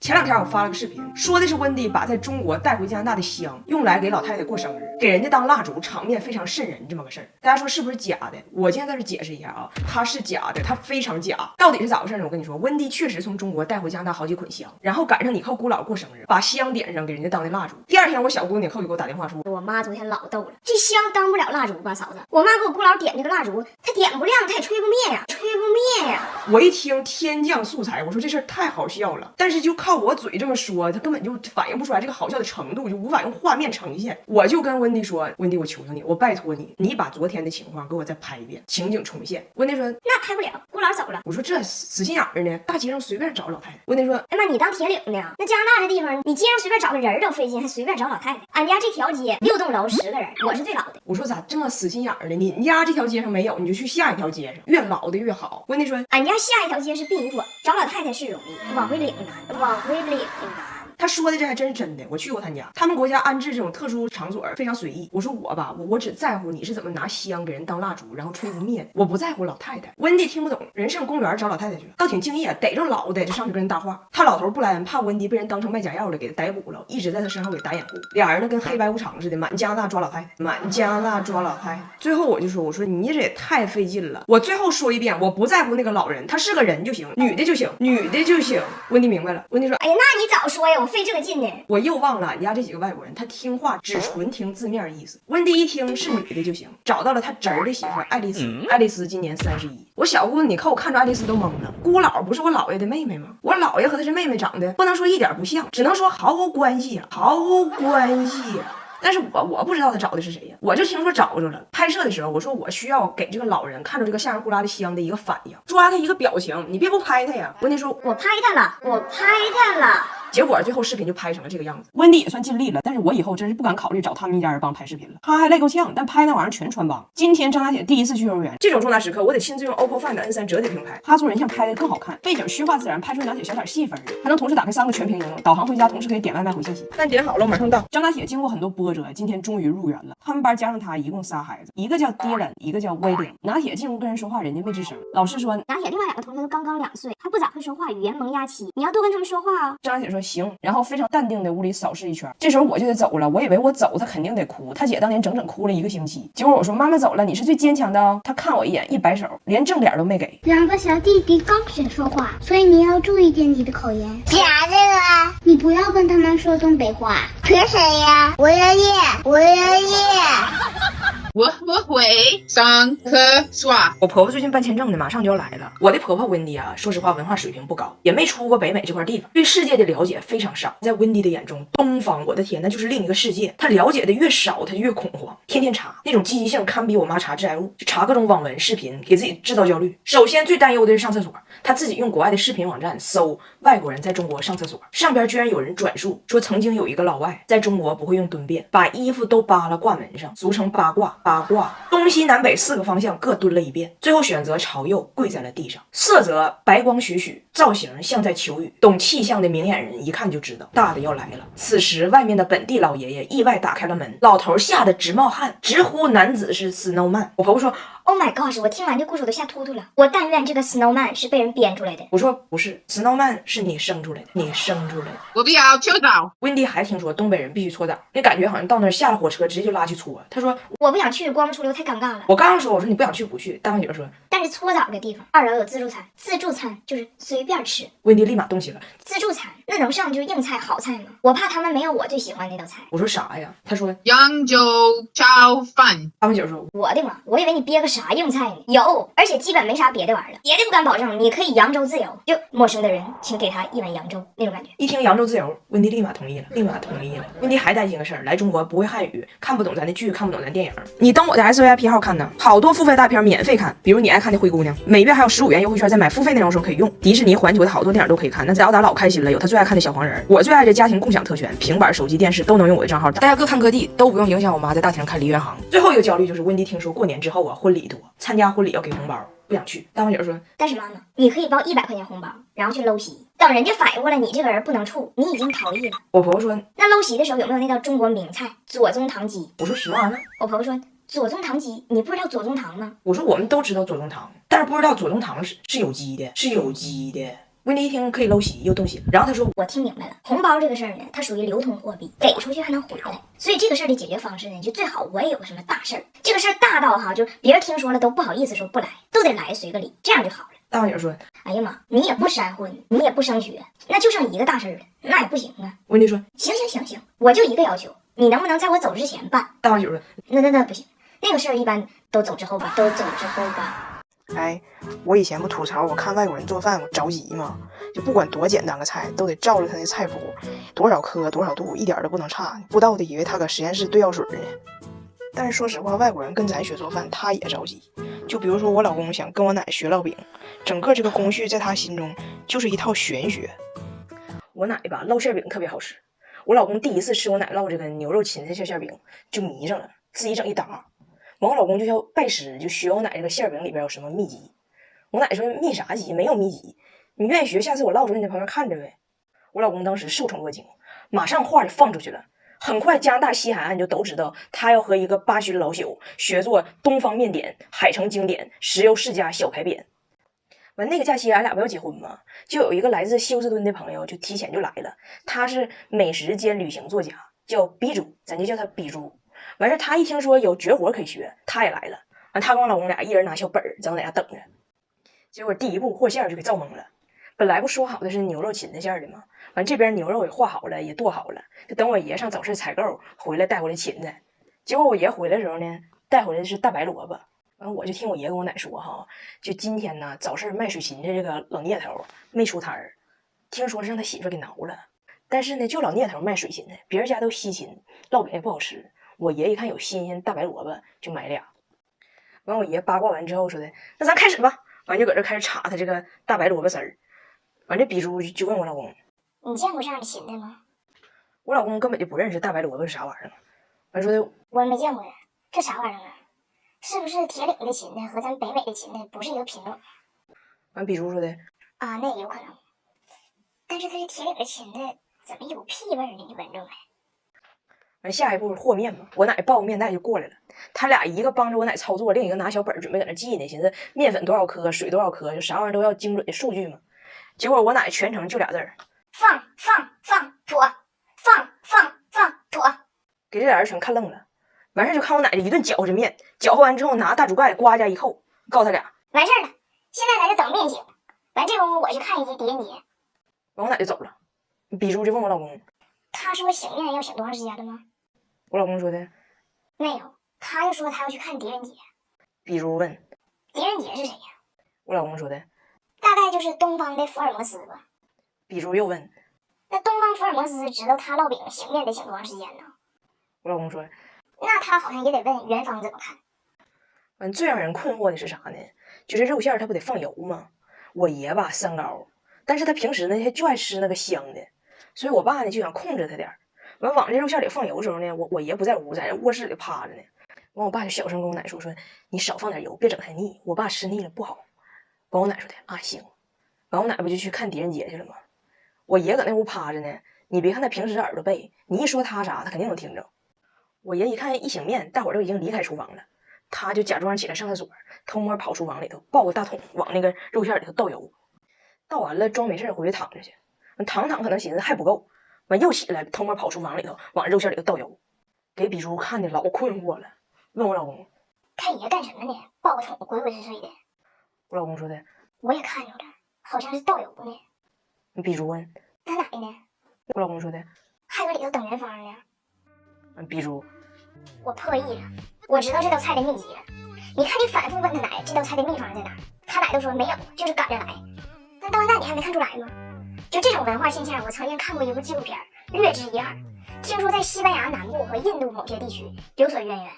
前2天我发了个视频，说的是温迪把在中国带回加拿大的香用来给老太太过生日，给人家当蜡烛，场面非常瘆人这么个事儿。大家说是不是假的？我现在在这解释一下啊，它是假的，它非常假。到底是咋回事呢？我跟你说，温迪确实从中国带回加拿大好几捆香，然后赶上你和姑姥过生日，把香点上给人家当的蜡烛。第2天我小姑你后就给我打电话说，我妈昨天老逗了，这香当不了蜡烛吧，嫂子？我妈给我姑姥点这个蜡烛，她点不亮，她也吹不灭呀，吹不灭呀。我一听天降素材，我说这事儿太好笑了，但是就靠我嘴这么说，他根本就反映不出来这个好笑的程度，就无法用画面呈现。我就跟温迪说，温迪，我求求你，我拜托你，你把昨天的情况给我再拍一遍，情景重现。温迪说那拍不了，姑姥走了。我说这死心眼儿呢，大街上随便找老太太。温迪说哎妈，你当铁岭的呀？那加拿大这地方，你街上随便找个人都费劲，还随便找老太太。俺家这条街6栋楼10个人，我是最老的。我说咋这么死心眼儿呢？你家这条街上没有，你就去下一条街上，越老的越好。温迪说俺家下一条街是殡仪馆，找老太太是容易，往回领难，往回领难。他说的这还真是真的，我去过他家，他们国家安置这种特殊场所非常随意。我说我吧，我只在乎你是怎么拿香给人当蜡烛，然后吹不灭，我不在乎老太太。温迪听不懂，人上公园找老太太去了，倒挺敬业，逮着老的就上去跟人搭话。他老头布莱恩怕温迪被人当成卖假药的给他逮捕了，一直在他身上给打掩护。俩人呢跟黑白无常似的，满加拿大抓老太太，满加拿大抓老太太。最后我就说，我说你这也太费劲了。我最后说一遍，我不在乎那个老人，他是个人就行，女的就行，女的就行。温迪明白了，温迪说，哎呀，那你早说呀，我费这个劲呢。我又忘了俺家这几个外国人，他听话只纯听字面意思。温迪一听是女的就行，找到了他侄儿的媳妇爱丽丝。爱丽丝今年31。我小姑子你看我看着爱丽丝都懵了。姑姥不是我姥爷的妹妹吗？我姥爷和她这妹妹长得不能说一点不像，只能说毫无关系啊，毫无关系啊。但是我不知道他找的是谁呀，我就听说找着了。拍摄的时候我说我需要给这个老人看着这个吓人呼啦的香的一个反应，抓他一个表情，你别不拍他呀。温迪说我拍他了，我拍他了。结果最后视频就拍成了这个样子。温迪也算尽力了，但是我以后真是不敢考虑找他们一家人帮拍视频了，他还累够呛，但拍那玩意儿全穿帮。今天张大铁第一次去幼儿园，这种重大时刻我得亲自用 OPPO Find N3折叠屏拍，他做人像拍的更好看，背景虚化自然，拍出张铁小点细分，还能同时打开3个全屏应用，导航回家，同时可以点外卖回信息。饭点好了，马上到。张大铁经过很多波折，今天终于入园了。他们班加上他一共3孩子，一个叫迪伦，一个叫威廉。拿铁进屋跟人说话，人家没吱声。老师说拿铁另外2个同学都刚刚2岁，还不咋会说话，语言萌芽期，你要多跟他们说话啊。张大铁说行，然后非常淡定的屋里扫视一圈。这时候我就得走了，我以为我走他肯定得哭，他姐当年整整哭了1个星期。结果我说妈妈走了，你是最坚强的哦。他看我一眼，一摆手，连正脸都没给。2个小弟弟刚学说话，所以你要注意点你的口言。假这个，你不要跟他们说东北话。学谁呀？我要练，我要练。我会上课耍。我婆婆最近办签证呢，马上就要来了。我的婆婆温迪啊，说实话文化水平不高，也没出过北美这块地方，对世界的了解非常少。在温迪的眼中，东方，我的天，那就是另一个世界。她了解的越少，她就越恐慌，天天查，那种积极性堪比我妈查致癌物，就查各种网文视频，给自己制造焦虑。首先最担忧的是上厕所，她自己用国外的视频网站搜外国人在中国上厕所，上边居然有人转述说，曾经有一个老外在中国不会用蹲便，把衣服都扒拉挂门上，俗称八卦。东西南北4个方向各蹲了1遍，最后选择朝右跪在了地上，色泽白光徐徐，造型像在求雨。懂气象的明眼人一看就知道大的要来了。此时外面的本地老爷爷意外打开了门，老头吓得直冒汗，直呼男子是 Snowman。 我婆婆说 Oh my gosh， 我听完这故事我都吓秃秃了。我但愿这个 Snowman 是被人编出来的。我说不是， Snowman 是你生出来的，你生出来的。我不要搓澡。温迪还听说东北人必须搓澡，那感觉好像到那儿下了火车直接就拉去搓。他说我不想去，光不出溜太尴尬了。我刚刚说，我说你不想去不去，大胖姐说但是搓澡这地方2楼有自助餐，自助餐就是随便吃。温迪立马动起了，自助餐那能上就是硬菜好菜吗？我怕他们没有我最喜欢那道菜。我说啥呀？他说扬州炒饭。大胖姐说我的妈，我以为你憋个啥硬菜呢？有，而且基本没啥别的玩意儿了，别的不敢保证，你可以扬州自由，就陌生的人请给他1碗扬州那种感觉。一听扬州自由，温迪立马同意了，立马同意了。温迪还担心个事儿，来中国不会汉语，看不懂咱的剧，看不懂咱电影。你登我的 SVIP 号看呢，好多付费大片免费看，比如你爱看的灰姑娘，每月还有15元优惠券，在买付费内容时候可以用。迪士尼、环球的好多电影都可以看，那咱奥达老开心了，有他最爱看的小黄人。我最爱这家庭共享特权，平板、手机、电视都能用我的账号，大家各看各地，都不用影响我妈在大厅看梨园行。最后一个焦虑就是温迪听说过年之后啊，婚礼多，参加婚礼要给红包，不想去。大胖姐说但是妈妈，你可以包100块钱红包，然后去搂席，等人家反应过来你这个人不能处，你已经逃逸了。我婆婆说那搂席的时候有没有那道中国名菜左宗棠鸡？我说什么玩意儿？我婆婆说左宗棠鸡，你不知道左宗棠吗？我说我们都知道左宗棠，但是不知道左宗棠是有机的，是有机的。温迪一听可以搂席，又动心了。然后他说：“我听明白了，红包这个事儿呢，它属于流通货币，给出去还能回来，所以这个事儿的解决方式呢，就最好我也有个什么大事儿，这个事儿大到哈，就别人听说了都不好意思说不来，都得来随个礼，这样就好了。”大王姐说：“哎呀妈，你也不闪婚，你也不升学，那就剩一个大事儿了，那也不行啊。”温迪说：“行，我就一个要求，你能不能在我走之前办？”大王姐说：“那不行，那个事儿一般都走之后吧，哎，我以前不吐槽我看外国人做饭我着急吗？就不管多简单个菜，都得照着他那菜谱，多少克多少度，一点都不能差。不知道的以为他搁实验室兑药水呢。但是说实话，外国人跟咱学做饭，他也着急。就比如说我老公想跟我奶学烙饼，整个这个工序在他心中就是一套玄学。我奶吧烙馅饼特别好吃，我老公第一次吃我奶烙这个牛肉芹菜馅饼就迷上了，自己整一打。完我老公就要拜师，就学我奶这个馅饼里边有什么秘籍。我奶说秘啥籍？没有秘籍，你愿意学，下次我烙出来你在旁边看着呗。我老公当时受宠若惊，马上话就放出去了。很快加拿大西海岸就都知道他要和一个巴西的老朽学做东方面点、海城经典、石油世家小排边。完那个假期俺俩不要结婚吗？就有一个来自休斯敦的朋友就提前就来了，他是美食兼旅行作家，叫逼猪，咱就叫他逼猪。完事他一听说有绝活可以学，他也来了。完他跟我老公俩一人拿小本儿在我在家等着。结果第一步和馅就给造懵了，本来不说好的是牛肉芹菜馅的吗？完这边牛肉也和好了，也剁好了，就等我爷上早市采购回来带回来芹菜。结果我爷回来的时候呢，带回来的是大白萝卜。完我就听我爷跟我奶说哈，就今天呢早市卖水芹菜这个老聂头没出摊儿，听说是让他媳妇给挠了。但是呢，就老聂头卖水芹菜，别人家都西芹，烙饼也不好吃。我爷一看有新鲜大白萝卜，就买俩。完我爷八卦完之后说的，那咱开始吧。完就搁这开始插他这个大白萝卜丝儿。完这比猪就问我老公，你见过这样的芹菜吗？我老公根本就不认识大白萝卜是啥玩意儿。完说的我没见过呀，这啥玩意儿啊？是不是铁岭的芹菜和咱北美的芹菜不是一个品种？完比猪说的啊，那也有可能。但是它是铁岭的芹菜，怎么有屁味呢？你闻着没？完下一步和面嘛，我奶抱个面袋就过来了，他俩一个帮着我奶操作，另一个拿小本准备搁那记呢，寻思面粉多少克，水多少克，就啥玩意儿都要精准的数据嘛。结果我奶全程就俩字儿：放妥，放妥。给这俩人全看愣了。完事就看我奶这一顿搅和这面，搅和完之后拿大竹盖呱家一扣，告诉他俩完事儿了，现在咱就等面醒。完这功夫我去看一集狄仁杰。完我奶就走了。比猪就问我老公，他说醒面要醒多长时间了吗？我老公说的没有，他就说他要去看狄仁杰。比猪问狄仁杰是谁呀？我老公说的大概就是东方的福尔摩斯吧。比猪又问那东方福尔摩斯知道他烙饼醒面得醒多长时间呢？我老公说那他好像也得问元芳怎么看。完最让人困惑的是啥呢？就是肉馅它不得放油吗？我爷吧三高，但是他平时呢他就爱吃那个香的，所以我爸呢就想控制他点。完往这肉馅里放油的时候呢，我爷不在屋，在卧室里趴着呢。完我爸就小声跟我奶说你少放点油，别整太腻，我爸吃腻了不好。完我奶说的啊行。完我奶不就去看狄仁杰去了吗？我爷搁那屋趴着呢，你别看他平时耳朵背，你一说他啥他肯定能听着。我爷一看一醒面，大伙都已经离开厨房了，他就假装起来上厕所，偷摸跑厨房里头抱个大桶往那个肉馅里头倒油，倒完了装没事回去躺着去，躺可能寻思还不够，完又起来偷摸跑厨房里头往肉馅里头倒油，给比猪看的老困惑了，问我老公他爷干什么呢？抱个桶鬼鬼祟祟的。我老公说的我也看着了，好像是倒油呢。比猪问他奶呢？我老公说的还搁里头等元芳呢。比猪我破译了，我知道这道菜的秘籍了。你看你反复问他奶这道菜的秘方在哪儿，他奶都说没有，就是赶着来。但到现在你还没看出来吗？就这种文化现象，我曾经看过一部纪录片，略知一二。听说在西班牙南部和印度某些地区有所渊源。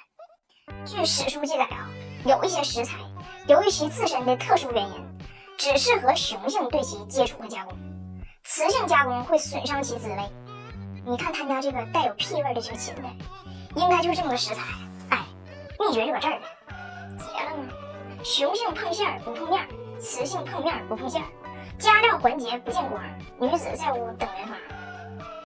据史书记载啊，有一些食材由于其自身的特殊原因，只适合雄性对其接触和加工，雌性加工会损伤其滋味。你看他家这个带有屁味的这个芹菜，应该就是这么个食材。哎，秘诀就搁这儿呢，结了吗？雄性碰馅不碰面，雌性碰面不碰馅，加料环节不见光，女子在屋等元芳。